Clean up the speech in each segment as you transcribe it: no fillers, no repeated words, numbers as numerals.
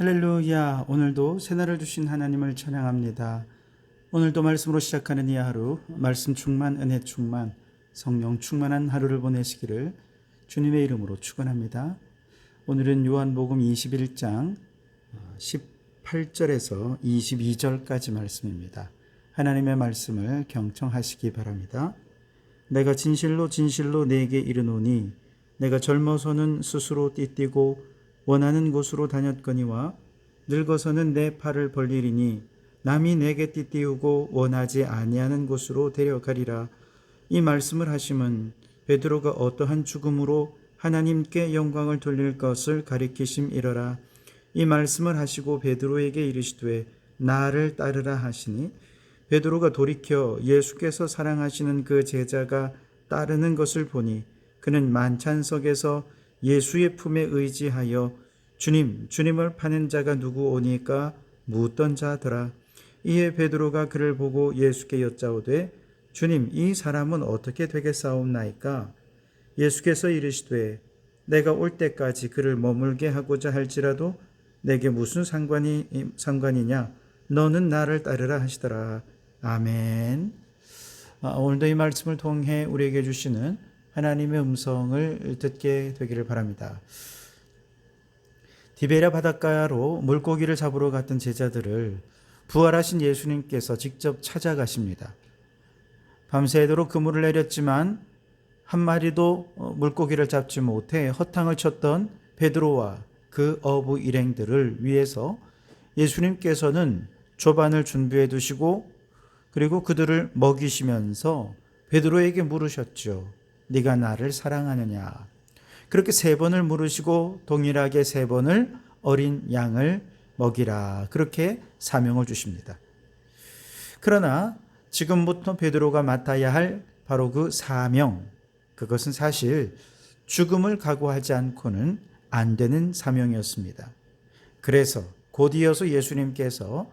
할렐루야. 오늘도 새날을 주신 하나님을 찬양합니다. 오늘도 말씀으로 시작하는 이 하루, 말씀 충만, 은혜 충만, 성령 충만한 하루를 보내시기를 주님의 이름으로 축원합니다. 오늘은 요한복음 21장 18절에서 22절까지 말씀입니다. 하나님의 말씀을 경청하시기 바랍니다. 내가 진실로 진실로 네게 이르노니 내가 젊어서는 스스로 띠띠고 원하는 곳으로 다녔거니와 늙어서는 내 팔을 벌리리니 남이 내게 띠띠우고 원하지 아니하는 곳으로 데려가리라. 이 말씀을 하심은 베드로가 어떠한 죽음으로 하나님께 영광을 돌릴 것을 가리키심이러라. 이 말씀을 하시고 베드로에게 이르시되 나를 따르라 하시니 베드로가 돌이켜 예수께서 사랑하시는 그 제자가 따르는 것을 보니 그는 만찬석에서 예수의 품에 의지하여 주님을 파는 자가 누구 오니까 묻던 자더라. 이에 베드로가 그를 보고 예수께 여짜오되 주님, 이 사람은 어떻게 되겠사옵나이까? 예수께서 이르시되 내가 올 때까지 그를 머물게 하고자 할지라도 내게 무슨 상관이냐? 너는 나를 따르라 하시더라. 아멘. 오늘도 이 말씀을 통해 우리에게 주시는 하나님의 음성을 듣게 되기를 바랍니다. 디베랴 바닷가로 물고기를 잡으러 갔던 제자들을 부활하신 예수님께서 직접 찾아가십니다. 밤새도록 그물을 내렸지만 한 마리도 물고기를 잡지 못해 허탕을 쳤던 베드로와 그 어부 일행들을 위해서 예수님께서는 조반을 준비해 두시고 그리고 그들을 먹이시면서 베드로에게 물으셨죠. 네가 나를 사랑하느냐? 그렇게 3번을 물으시고 동일하게 3번을 어린 양을 먹이라. 그렇게 사명을 주십니다. 그러나 지금부터 베드로가 맡아야 할 바로 그 사명, 그것은 사실 죽음을 각오하지 않고는 안 되는 사명이었습니다. 그래서 곧이어서 예수님께서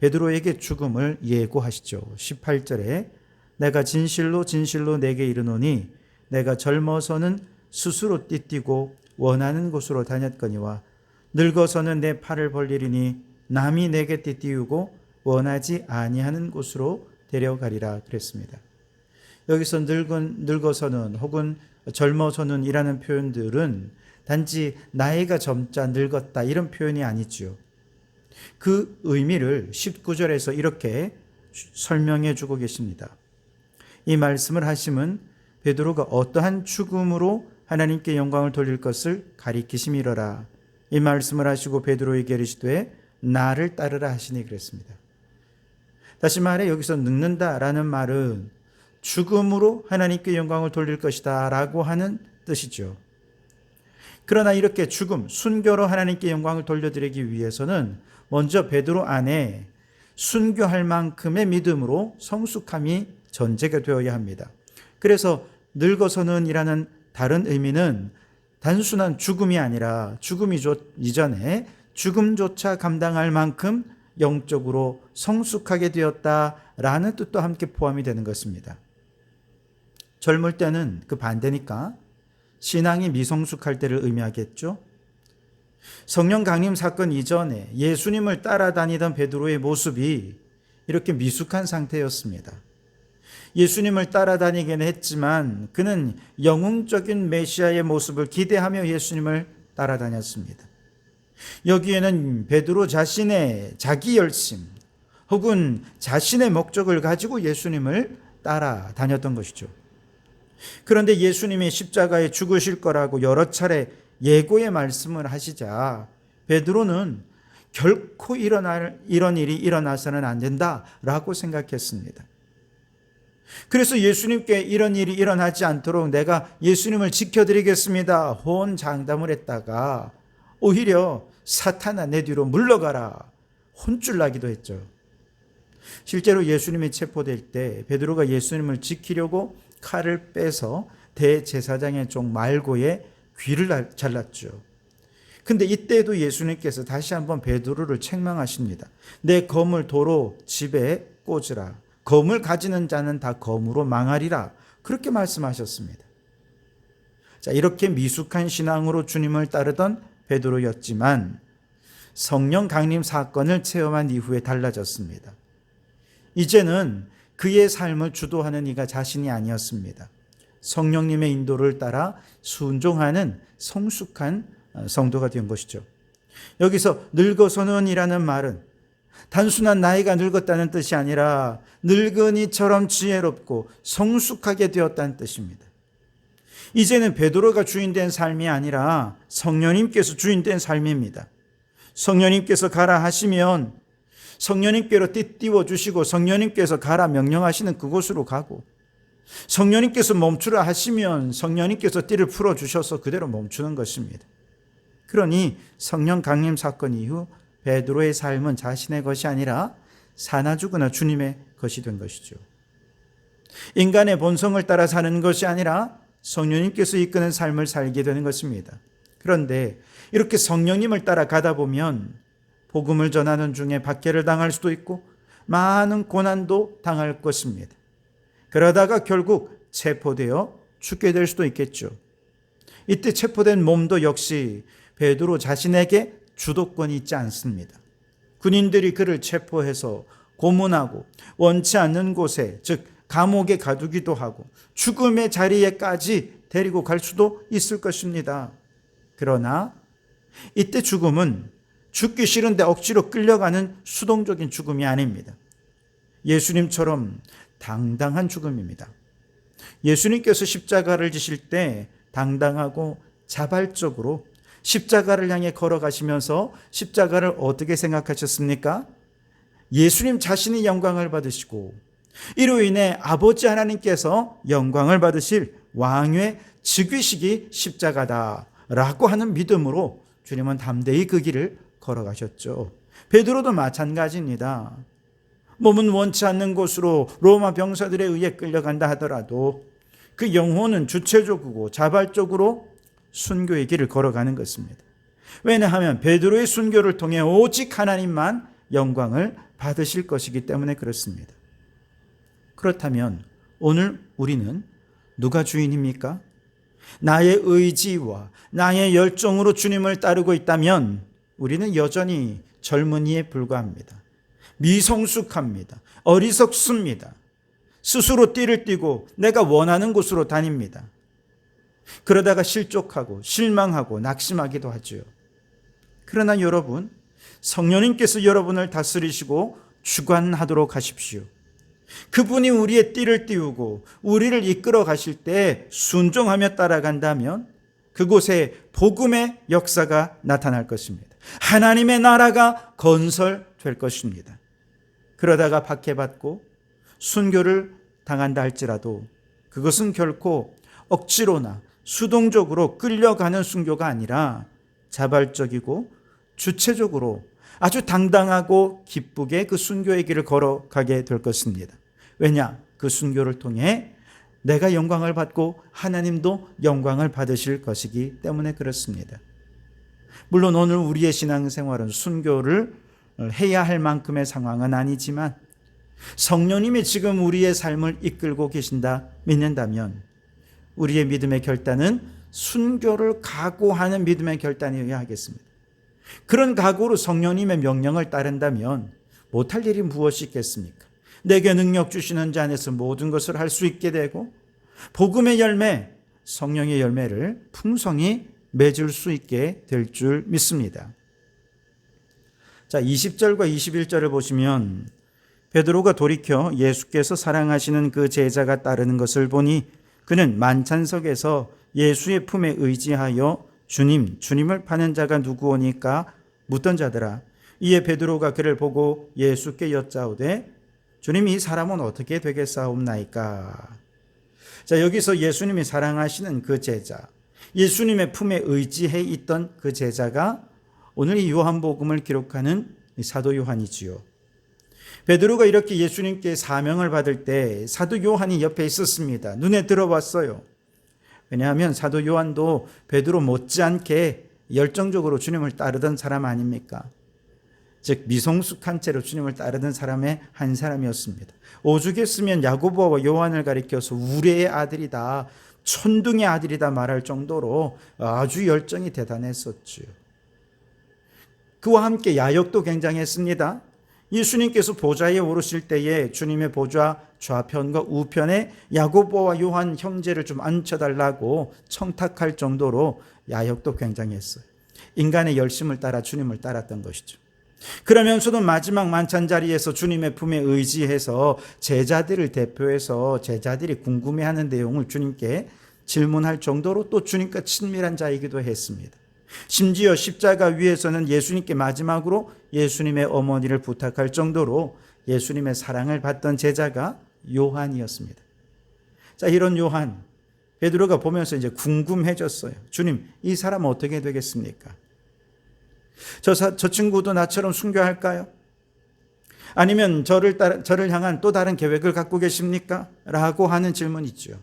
베드로에게 죽음을 예고하시죠. 18절에 내가 진실로 진실로 내게 이르노니 내가 젊어서는 스스로 띠띠고 원하는 곳으로 다녔거니와 늙어서는 내 팔을 벌리리니 남이 내게 띠띠우고 원하지 아니하는 곳으로 데려가리라 그랬습니다. 여기서 늙어서는 혹은 젊어서는 이라는 표현들은 단지 나이가 젊자 늙었다 이런 표현이 아니죠. 그 의미를 19절에서 이렇게 설명해 주고 계십니다. 이 말씀을 하심은 베드로가 어떠한 죽음으로 하나님께 영광을 돌릴 것을 가리키심이러라. 이 말씀을 하시고 베드로에게 이르시되 나를 따르라 하시니 그랬습니다. 다시 말해 여기서 늙는다라는 말은 죽음으로 하나님께 영광을 돌릴 것이다 라고 하는 뜻이죠. 그러나 이렇게 죽음, 순교로 하나님께 영광을 돌려드리기 위해서는 먼저 베드로 안에 순교할 만큼의 믿음으로 성숙함이 전제가 되어야 합니다. 그래서 늙어서는 이라는 다른 의미는 단순한 죽음이 아니라 죽음이 이전에 죽음조차 감당할 만큼 영적으로 성숙하게 되었다라는 뜻도 함께 포함이 되는 것입니다. 젊을 때는 그 반대니까 신앙이 미성숙할 때를 의미하겠죠. 성령 강림 사건 이전에 예수님을 따라다니던 베드로의 모습이 이렇게 미숙한 상태였습니다. 예수님을 따라다니긴 했지만 그는 영웅적인 메시아의 모습을 기대하며 예수님을 따라다녔습니다. 여기에는 베드로 자신의 자기 열심 혹은 자신의 목적을 가지고 예수님을 따라다녔던 것이죠. 그런데 예수님이 십자가에 죽으실 거라고 여러 차례 예고의 말씀을 하시자 베드로는 결코 이런 일이 일어나서는 안 된다라고 생각했습니다. 그래서 예수님께 이런 일이 일어나지 않도록 내가 예수님을 지켜드리겠습니다 호언장담을 했다가 오히려 사탄아 내 뒤로 물러가라 혼쭐 나기도 했죠. 실제로 예수님이 체포될 때 베드로가 예수님을 지키려고 칼을 빼서 대제사장의 종 말고의 귀를 잘랐죠. 근데 이때도 예수님께서 다시 한번 베드로를 책망하십니다. 내 검을 도로 집에 꽂으라. 검을 가지는 자는 다 검으로 망하리라. 그렇게 말씀하셨습니다. 자, 이렇게 미숙한 신앙으로 주님을 따르던 베드로였지만 성령 강림 사건을 체험한 이후에 달라졌습니다. 이제는 그의 삶을 주도하는 이가 자신이 아니었습니다. 성령님의 인도를 따라 순종하는 성숙한 성도가 된 것이죠. 여기서 늙어서는 이라는 말은 단순한 나이가 늙었다는 뜻이 아니라 늙은이처럼 지혜롭고 성숙하게 되었다는 뜻입니다. 이제는 베드로가 주인된 삶이 아니라 성령님께서 주인된 삶입니다. 성령님께서 가라 하시면 성령님께로 띠띠워 주시고 성령님께서 가라 명령하시는 그곳으로 가고 성령님께서 멈추라 하시면 성령님께서 띠를 풀어주셔서 그대로 멈추는 것입니다. 그러니 성령 강림 사건 이후 베드로의 삶은 자신의 것이 아니라 사나 죽으나 주님의 것이 된 것이죠. 인간의 본성을 따라 사는 것이 아니라 성령님께서 이끄는 삶을 살게 되는 것입니다. 그런데 이렇게 성령님을 따라 가다 보면 복음을 전하는 중에 박해를 당할 수도 있고 많은 고난도 당할 것입니다. 그러다가 결국 체포되어 죽게 될 수도 있겠죠. 이때 체포된 몸도 역시 베드로 자신에게 주도권이 있지 않습니다. 군인들이 그를 체포해서 고문하고 원치 않는 곳에, 즉 감옥에 가두기도 하고 죽음의 자리에까지 데리고 갈 수도 있을 것입니다. 그러나 이때 죽음은 죽기 싫은데 억지로 끌려가는 수동적인 죽음이 아닙니다. 예수님처럼 당당한 죽음입니다. 예수님께서 십자가를 지실 때 당당하고 자발적으로 십자가를 향해 걸어가시면서 십자가를 어떻게 생각하셨습니까? 예수님 자신이 영광을 받으시고 이로 인해 아버지 하나님께서 영광을 받으실 왕의 즉위식이 십자가다라고 하는 믿음으로 주님은 담대히 그 길을 걸어가셨죠. 베드로도 마찬가지입니다. 몸은 원치 않는 곳으로 로마 병사들에 의해 끌려간다 하더라도 그 영혼은 주체적이고 자발적으로 순교의 길을 걸어가는 것입니다. 왜냐하면 베드로의 순교를 통해 오직 하나님만 영광을 받으실 것이기 때문에 그렇습니다. 그렇다면 오늘 우리는 누가 주인입니까? 나의 의지와 나의 열정으로 주님을 따르고 있다면 우리는 여전히 젊은이에 불과합니다. 미성숙합니다. 어리석습니다. 스스로 띠를 띠고 내가 원하는 곳으로 다닙니다. 그러다가 실족하고 실망하고 낙심하기도 하죠. 그러나 여러분, 성령님께서 여러분을 다스리시고 주관하도록 하십시오. 그분이 우리의 띠를 띄우고 우리를 이끌어 가실 때 순종하며 따라간다면 그곳에 복음의 역사가 나타날 것입니다. 하나님의 나라가 건설될 것입니다. 그러다가 박해받고 순교를 당한다 할지라도 그것은 결코 억지로나 수동적으로 끌려가는 순교가 아니라 자발적이고 주체적으로 아주 당당하고 기쁘게 그 순교의 길을 걸어가게 될 것입니다. 왜냐? 그 순교를 통해 내가 영광을 받고 하나님도 영광을 받으실 것이기 때문에 그렇습니다. 물론 오늘 우리의 신앙생활은 순교를 해야 할 만큼의 상황은 아니지만 성령님이 지금 우리의 삶을 이끌고 계신다 믿는다면 우리의 믿음의 결단은 순교를 각오하는 믿음의 결단이어야 하겠습니다. 그런 각오로 성령님의 명령을 따른다면 못할 일이 무엇이 있겠습니까? 내게 능력 주시는 자 안에서 모든 것을 할 수 있게 되고 복음의 열매, 성령의 열매를 풍성히 맺을 수 있게 될 줄 믿습니다. 자, 20절과 21절을 보시면 베드로가 돌이켜 예수께서 사랑하시는 그 제자가 따르는 것을 보니 그는 만찬석에서 예수의 품에 의지하여 주님을 파는 자가 누구오니까 묻던 자더라. 이에 베드로가 그를 보고 예수께 여짜오되 주님, 이 사람은 어떻게 되겠사옵나이까? 자, 여기서 예수님이 사랑하시는 그 제자, 예수님의 품에 의지해 있던 그 제자가 오늘 이 요한복음을 기록하는 사도 요한이지요. 베드로가 이렇게 예수님께 사명을 받을 때 사도 요한이 옆에 있었습니다. 눈에 들어왔어요. 왜냐하면 사도 요한도 베드로 못지않게 열정적으로 주님을 따르던 사람 아닙니까? 즉 미성숙한 채로 주님을 따르던 사람의 한 사람이었습니다. 오죽했으면 야고보와 요한을 가리켜서 우레의 아들이다, 천둥의 아들이다 말할 정도로 아주 열정이 대단했었죠. 그와 함께 야역도 굉장했습니다. 예수님께서 보좌에 오르실 때에 주님의 보좌 좌편과 우편에 야고보와 요한 형제를 좀 앉혀달라고 청탁할 정도로 야역도 굉장했어요. 인간의 열심을 따라 주님을 따랐던 것이죠. 그러면서도 마지막 만찬 자리에서 주님의 품에 의지해서 제자들을 대표해서 제자들이 궁금해하는 내용을 주님께 질문할 정도로 또 주님과 친밀한 자이기도 했습니다. 심지어 십자가 위에서는 예수님께 마지막으로 예수님의 어머니를 부탁할 정도로 예수님의 사랑을 받던 제자가 요한이었습니다. 자, 이런 요한, 베드로가 보면서 이제 궁금해졌어요. 주님, 이 사람은 어떻게 되겠습니까? 저 친구도 나처럼 순교할까요? 아니면 저를 향한 또 다른 계획을 갖고 계십니까? 라고 하는 질문이죠.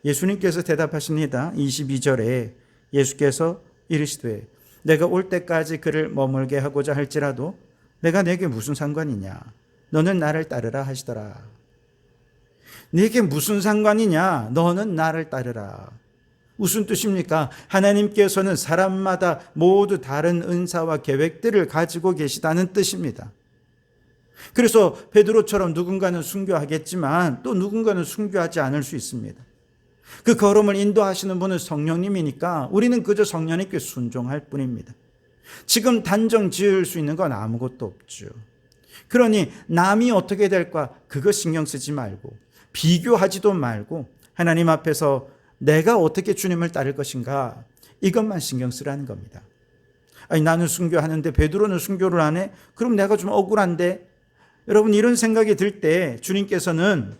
예수님께서 대답하십니다. 22절에 예수께서 이르시되 내가 올 때까지 그를 머물게 하고자 할지라도 내가 내게 무슨 상관이냐? 너는 나를 따르라 하시더라. 내게 무슨 상관이냐? 너는 나를 따르라. 무슨 뜻입니까? 하나님께서는 사람마다 모두 다른 은사와 계획들을 가지고 계시다는 뜻입니다. 그래서 베드로처럼 누군가는 순교하겠지만 또 누군가는 순교하지 않을 수 있습니다. 그 걸음을 인도하시는 분은 성령님이니까 우리는 그저 성령님께 순종할 뿐입니다. 지금 단정 지을 수 있는 건 아무것도 없죠. 그러니 남이 어떻게 될까 그거 신경 쓰지 말고 비교하지도 말고 하나님 앞에서 내가 어떻게 주님을 따를 것인가 이것만 신경 쓰라는 겁니다. 아니, 나는 순교하는데 베드로는 순교를 안 해? 그럼 내가 좀 억울한데? 여러분, 이런 생각이 들 때 주님께서는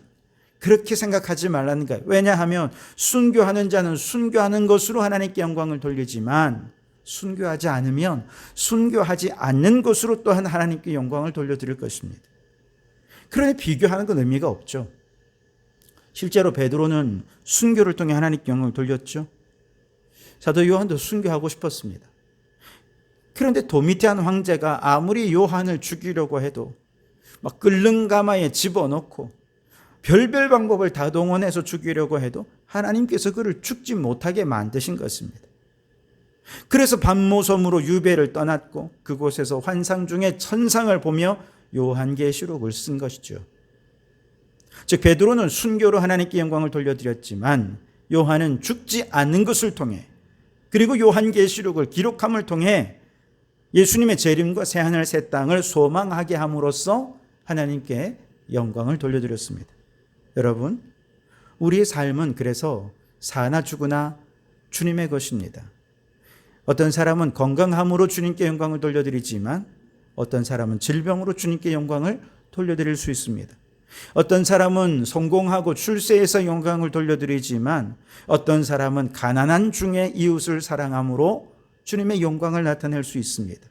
그렇게 생각하지 말라는 거예요. 왜냐하면 순교하는 자는 순교하는 것으로 하나님께 영광을 돌리지만 순교하지 않으면 순교하지 않는 것으로 또한 하나님께 영광을 돌려드릴 것입니다. 그러니 비교하는 건 의미가 없죠. 실제로 베드로는 순교를 통해 하나님께 영광을 돌렸죠. 사도 요한도 순교하고 싶었습니다. 그런데 도미티안 황제가 아무리 요한을 죽이려고 해도 막 끓는 가마에 집어넣고 별별 방법을 다 동원해서 죽이려고 해도 하나님께서 그를 죽지 못하게 만드신 것입니다. 그래서 밤모섬으로 유배를 떠났고 그곳에서 환상 중에 천상을 보며 요한계시록을 쓴 것이죠. 즉 베드로는 순교로 하나님께 영광을 돌려드렸지만 요한은 죽지 않는 것을 통해 그리고 요한계시록을 기록함을 통해 예수님의 재림과 새하늘 새 땅을 소망하게 함으로써 하나님께 영광을 돌려드렸습니다. 여러분, 우리의 삶은 그래서 사나 죽으나 주님의 것입니다. 어떤 사람은 건강함으로 주님께 영광을 돌려드리지만 어떤 사람은 질병으로 주님께 영광을 돌려드릴 수 있습니다. 어떤 사람은 성공하고 출세해서 영광을 돌려드리지만 어떤 사람은 가난한 중에 이웃을 사랑함으로 주님의 영광을 나타낼 수 있습니다.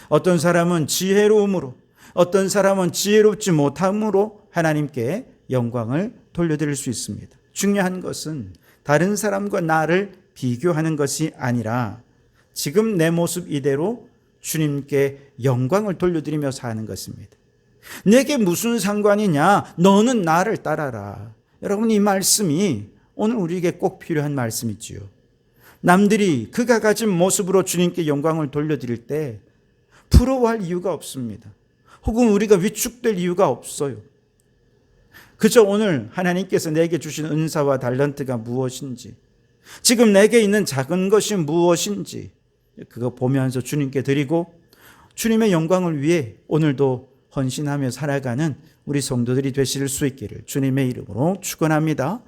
어떤 사람은 지혜로움으로 어떤 사람은 지혜롭지 못함으로 하나님께 영광을 돌려드릴 수 있습니다. 중요한 것은 다른 사람과 나를 비교하는 것이 아니라 지금 내 모습 이대로 주님께 영광을 돌려드리며 사는 것입니다. 내게 무슨 상관이냐? 너는 나를 따라라. 여러분, 이 말씀이 오늘 우리에게 꼭 필요한 말씀이지요. 남들이 그가 가진 모습으로 주님께 영광을 돌려드릴 때 부러워할 이유가 없습니다. 혹은 우리가 위축될 이유가 없어요. 그저 오늘 하나님께서 내게 주신 은사와 달란트가 무엇인지, 지금 내게 있는 작은 것이 무엇인지 그거 보면서 주님께 드리고 주님의 영광을 위해 오늘도 헌신하며 살아가는 우리 성도들이 되실 수 있기를 주님의 이름으로 축원합니다.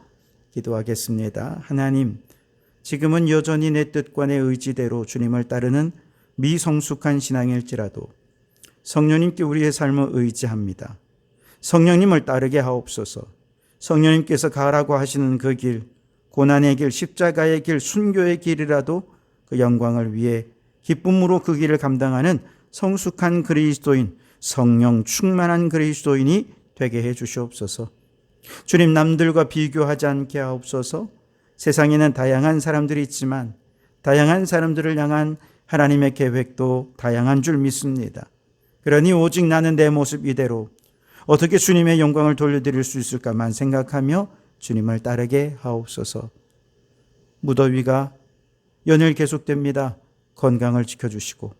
기도하겠습니다. 하나님, 지금은 여전히 내 뜻과 내 의지대로 주님을 따르는 미성숙한 신앙일지라도 성령님께 우리의 삶을 의지합니다. 성령님을 따르게 하옵소서. 성령님께서 가라고 하시는 그 길, 고난의 길, 십자가의 길, 순교의 길이라도 그 영광을 위해 기쁨으로 그 길을 감당하는 성숙한 그리스도인, 성령 충만한 그리스도인이 되게 해 주시옵소서. 주님, 남들과 비교하지 않게 하옵소서. 세상에는 다양한 사람들이 있지만 다양한 사람들을 향한 하나님의 계획도 다양한 줄 믿습니다. 그러니 오직 나는 내 모습 이대로 어떻게 주님의 영광을 돌려드릴 수 있을까만 생각하며 주님을 따르게 하옵소서. 무더위가 연일 계속됩니다. 건강을 지켜주시고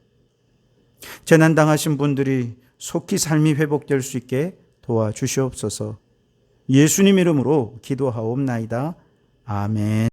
재난 당하신 분들이 속히 삶이 회복될 수 있게 도와주시옵소서. 예수님 이름으로 기도하옵나이다. 아멘.